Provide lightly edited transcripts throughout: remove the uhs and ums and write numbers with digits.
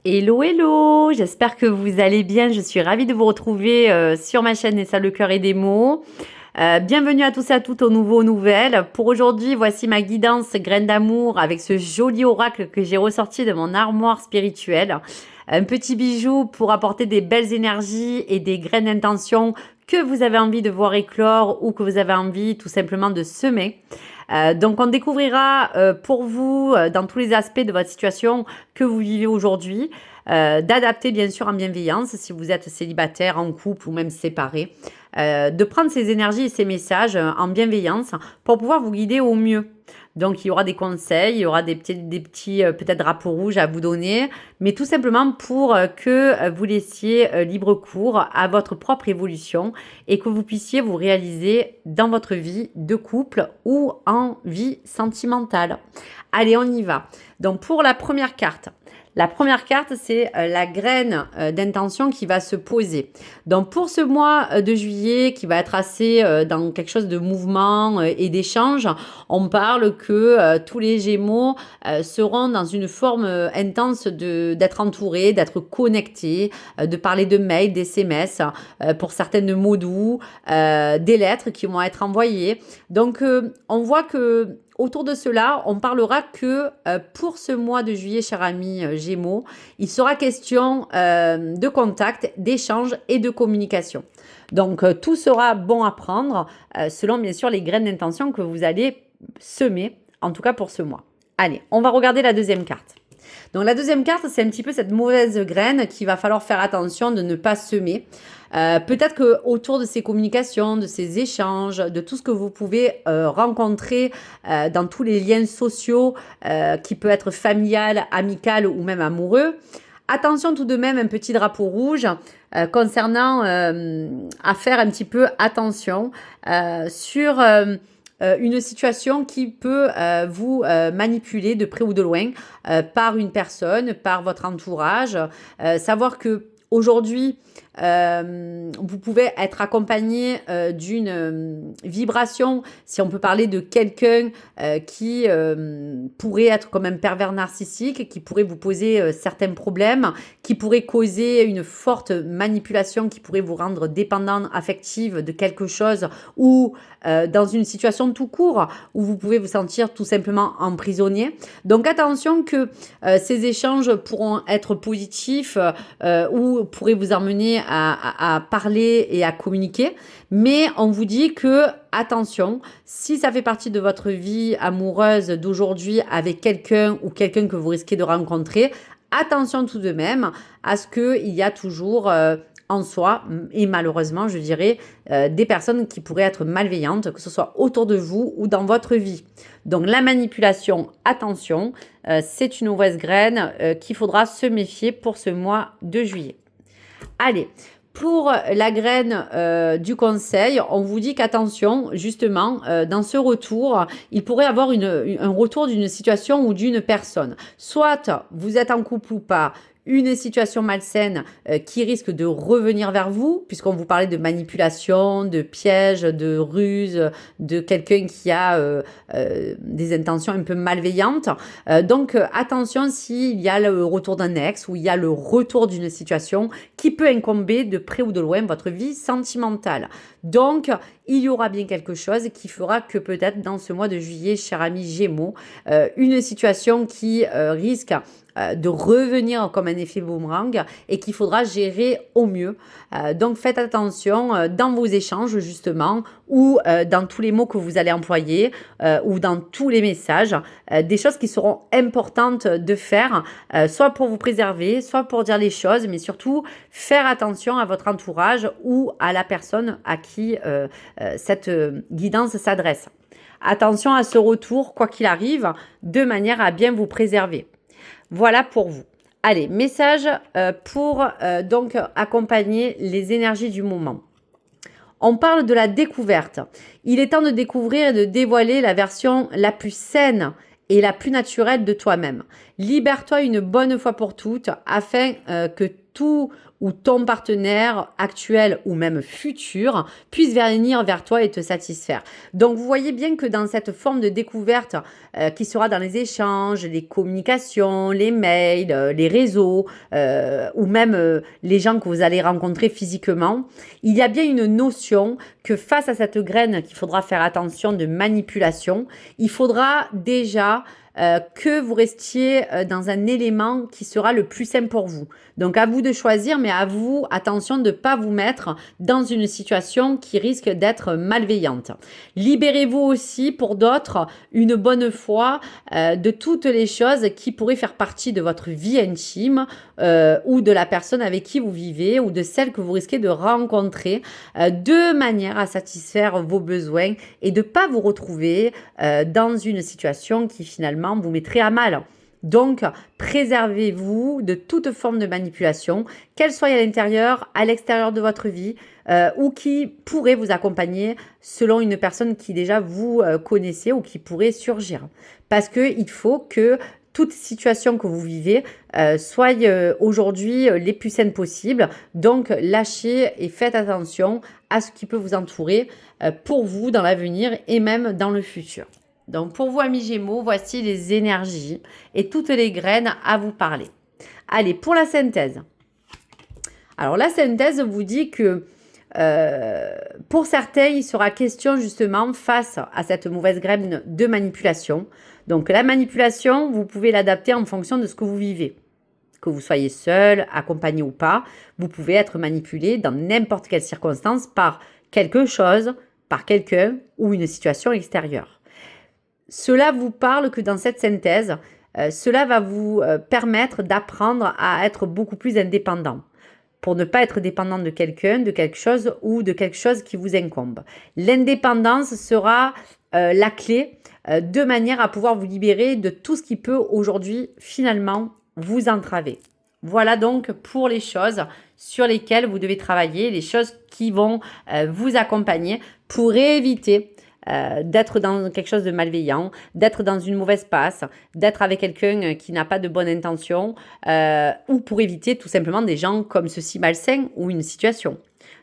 Hello, hello, j'espère que vous allez bien. Je suis ravie de vous retrouver sur ma chaîne Et ça, le cœur et des mots. Bienvenue à tous et à toutes aux nouvelles. Pour aujourd'hui, voici ma guidance graine d'amour avec ce joli oracle que j'ai ressorti de mon armoire spirituelle. Un petit bijou pour apporter des belles énergies et des graines d'intention que vous avez envie de voir éclore ou que vous avez envie tout simplement de semer. Donc on découvrira pour vous, dans tous les aspects de votre situation que vous vivez aujourd'hui, d'adapter bien sûr en bienveillance si vous êtes célibataire, en couple ou même séparé, de prendre ces énergies et ces messages en bienveillance pour pouvoir vous guider au mieux. Donc il y aura des conseils, il y aura des petits peut-être drapeaux rouges à vous donner, mais tout simplement pour que vous laissiez libre cours à votre propre évolution et que vous puissiez vous réaliser dans votre vie de couple ou en vie sentimentale. Allez, on y va. Donc pour la première carte, c'est la graine d'intention qui va se poser. Donc, pour ce mois de juillet, qui va être assez dans quelque chose de mouvement et d'échange, on parle que tous les Gémeaux seront dans une forme intense d'être entourés, d'être connectés, de parler de mails, d'SMS, pour certaines de mots doux, des lettres qui vont être envoyées. Donc, on voit que autour de cela, on parlera que pour ce mois de juillet, cher ami Gémeaux, il sera question de contact, d'échange et de communication. Donc, tout sera bon à prendre selon, bien sûr, les graines d'intention que vous allez semer, en tout cas pour ce mois. Allez, on va regarder la deuxième carte. Donc, la deuxième carte, c'est un petit peu cette mauvaise graine qu'il va falloir faire attention de ne pas semer. Peut-être qu'autour de ces communications, de ces échanges, de tout ce que vous pouvez rencontrer dans tous les liens sociaux, qui peut être familial, amical ou même amoureux, attention tout de même, un petit drapeau rouge concernant à faire un petit peu attention sur une situation qui peut vous manipuler de près ou de loin par une personne, par votre entourage. Savoir que aujourd'hui, vous pouvez être accompagné d'une vibration, si on peut parler de quelqu'un qui pourrait être comme un pervers narcissique, qui pourrait vous poser certains problèmes, qui pourrait causer une forte manipulation, qui pourrait vous rendre dépendant affective de quelque chose ou dans une situation tout court où vous pouvez vous sentir tout simplement emprisonné. Donc attention que ces échanges pourront être positifs ou pourraient vous emmener à parler et à communiquer, mais on vous dit que attention, si ça fait partie de votre vie amoureuse d'aujourd'hui avec quelqu'un ou quelqu'un que vous risquez de rencontrer, attention tout de même à ce qu'il y a toujours en soi, et malheureusement, je dirais, des personnes qui pourraient être malveillantes, que ce soit autour de vous ou dans votre vie. Donc la manipulation, attention, c'est une mauvaise graine qu'il faudra se méfier pour ce mois de juillet. Allez, pour la graine du conseil, on vous dit qu'attention, justement, dans ce retour, il pourrait y avoir un retour d'une situation ou d'une personne. Soit vous êtes en couple ou pas, une situation malsaine qui risque de revenir vers vous, puisqu'on vous parlait de manipulation, de piège, de ruse, de quelqu'un qui a des intentions un peu malveillantes. Donc attention s'il y a le retour d'un ex ou il y a le retour d'une situation qui peut incomber de près ou de loin votre vie sentimentale. Donc il y aura bien quelque chose qui fera que peut-être dans ce mois de juillet, cher ami Gémeaux, une situation qui risque de revenir comme un effet boomerang et qu'il faudra gérer au mieux. Donc faites attention dans vos échanges justement ou dans tous les mots que vous allez employer ou dans tous les messages, des choses qui seront importantes de faire, soit pour vous préserver, soit pour dire les choses, mais surtout faire attention à votre entourage ou à la personne à qui cette guidance s'adresse. Attention à ce retour, quoi qu'il arrive, de manière à bien vous préserver. Voilà pour vous. Allez, message pour donc accompagner les énergies du moment. On parle de la découverte. Il est temps de découvrir et de dévoiler la version la plus saine et la plus naturelle de toi-même. Libère-toi une bonne fois pour toutes afin que tout ou ton partenaire actuel ou même futur puisse venir vers toi et te satisfaire. Donc, vous voyez bien que dans cette forme de découverte qui sera dans les échanges, les communications, les mails, les réseaux ou même les gens que vous allez rencontrer physiquement, il y a bien une notion que face à cette graine qu'il faudra faire attention de manipulation, il faudra déjà que vous restiez dans un élément qui sera le plus simple pour vous. Donc à vous de choisir, mais à vous, attention de ne pas vous mettre dans une situation qui risque d'être malveillante. Libérez-vous aussi pour d'autres une bonne fois de toutes les choses qui pourraient faire partie de votre vie intime ou de la personne avec qui vous vivez ou de celle que vous risquez de rencontrer de manière à satisfaire vos besoins et de ne pas vous retrouver dans une situation qui finalement vous mettrait à mal. Donc, préservez-vous de toute forme de manipulation, qu'elle soit à l'intérieur, à l'extérieur de votre vie, ou qui pourrait vous accompagner selon une personne qui déjà vous connaissez ou qui pourrait surgir. Parce qu'il faut que toute situation que vous vivez soit aujourd'hui les plus saines possibles. Donc, lâchez et faites attention à ce qui peut vous entourer pour vous dans l'avenir et même dans le futur. Donc, pour vous, amis Gémeaux, voici les énergies et toutes les graines à vous parler. Allez, pour la synthèse. Alors, la synthèse vous dit que pour certains, il sera question justement face à cette mauvaise graine de manipulation. Donc, la manipulation, vous pouvez l'adapter en fonction de ce que vous vivez. Que vous soyez seul, accompagné ou pas, vous pouvez être manipulé dans n'importe quelle circonstance par quelque chose, par quelqu'un ou une situation extérieure. Cela vous parle que dans cette synthèse, cela va vous permettre d'apprendre à être beaucoup plus indépendant pour ne pas être dépendant de quelqu'un, de quelque chose ou de quelque chose qui vous incombe. L'indépendance sera la clé de manière à pouvoir vous libérer de tout ce qui peut aujourd'hui finalement vous entraver. Voilà donc pour les choses sur lesquelles vous devez travailler, les choses qui vont vous accompagner pour éviter d'être dans quelque chose de malveillant, d'être dans une mauvaise passe, d'être avec quelqu'un qui n'a pas de bonne intention ou pour éviter tout simplement des gens comme ceux-ci malsains ou une situation.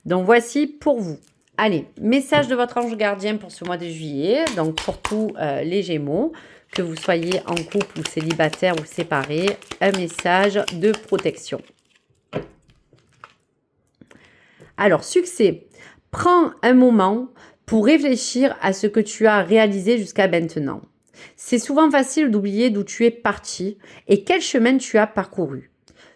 Donc voici pour vous. Allez, message de votre ange gardien pour ce mois de juillet, donc pour tous les Gémeaux, que vous soyez en couple ou célibataire ou séparés, un message de protection. Alors, succès. Prends un moment pour réfléchir à ce que tu as réalisé jusqu'à maintenant. C'est souvent facile d'oublier d'où tu es parti et quel chemin tu as parcouru.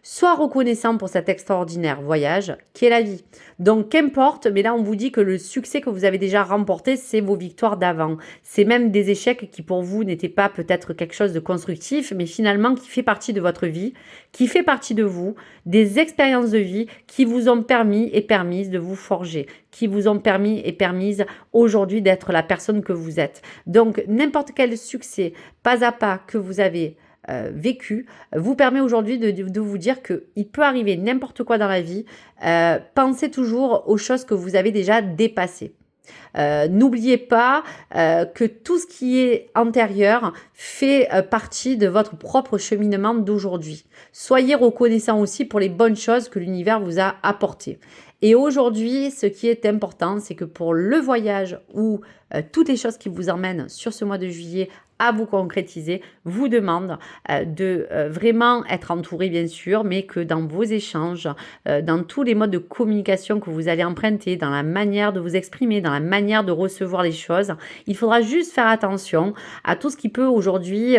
Sois reconnaissant pour cet extraordinaire voyage qui est la vie. Donc, qu'importe, mais là, on vous dit que le succès que vous avez déjà remporté, c'est vos victoires d'avant. C'est même des échecs qui, pour vous, n'étaient pas peut-être quelque chose de constructif, mais finalement qui fait partie de votre vie, qui fait partie de vous, des expériences de vie qui vous ont permis et permises de vous forger, qui vous ont permis et permises aujourd'hui d'être la personne que vous êtes. Donc, n'importe quel succès, pas à pas, que vous avez vécu, vous permet aujourd'hui de vous dire qu'il peut arriver n'importe quoi dans la vie. Pensez toujours aux choses que vous avez déjà dépassées. N'oubliez pas que tout ce qui est antérieur fait partie de votre propre cheminement d'aujourd'hui. Soyez reconnaissant aussi pour les bonnes choses que l'univers vous a apportées. Et aujourd'hui, ce qui est important, c'est que pour le voyage ou toutes les choses qui vous emmènent sur ce mois de juillet à vous concrétiser, vous demande de vraiment être entouré, bien sûr, mais que dans vos échanges, dans tous les modes de communication que vous allez emprunter, dans la manière de vous exprimer, dans la manière de recevoir les choses, il faudra juste faire attention à tout ce qui peut aujourd'hui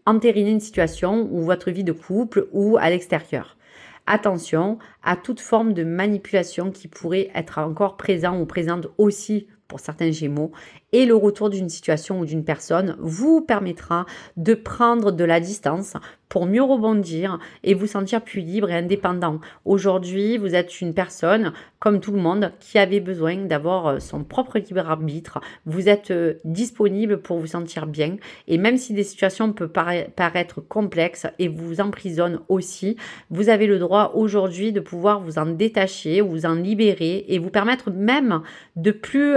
entériner une situation ou votre vie de couple ou à l'extérieur. Attention à toute forme de manipulation qui pourrait être encore présent ou présente aussi pour certains Gémeaux, et le retour d'une situation ou d'une personne vous permettra de prendre de la distance pour mieux rebondir et vous sentir plus libre et indépendant. Aujourd'hui, vous êtes une personne, comme tout le monde, qui avait besoin d'avoir son propre libre arbitre. Vous êtes disponible pour vous sentir bien, et même si des situations peuvent paraître complexes et vous emprisonnent aussi, vous avez le droit aujourd'hui de pouvoir vous en détacher, vous en libérer et vous permettre même de plus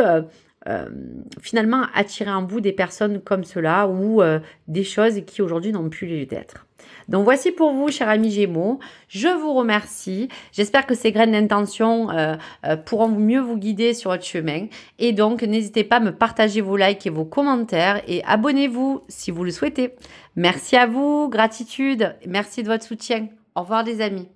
finalement attirer en vous des personnes comme cela ou des choses qui aujourd'hui n'ont plus lieu d'être. Donc voici pour vous, cher ami Gémeaux. Je vous remercie. J'espère que ces graines d'intention pourront mieux vous guider sur votre chemin. Et donc, n'hésitez pas à me partager vos likes et vos commentaires et abonnez-vous si vous le souhaitez. Merci à vous, gratitude. Merci de votre soutien. Au revoir les amis.